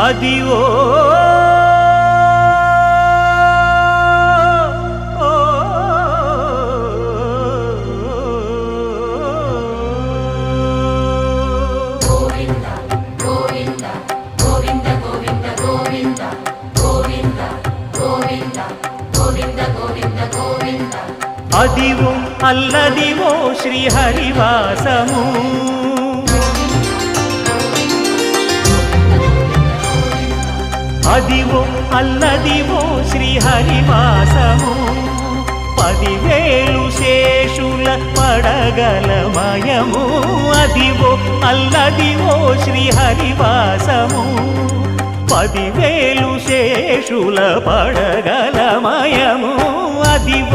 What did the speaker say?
Adivo Adivo Alladivo శ్రీహరివాసము Adivo Alladivo శ్రీహరివాసము 10,000 శేషుల పడగలమయము Adivo Alladivo శ్రీహరివాసము 10,000 శేషుల పడగలమయము Adivo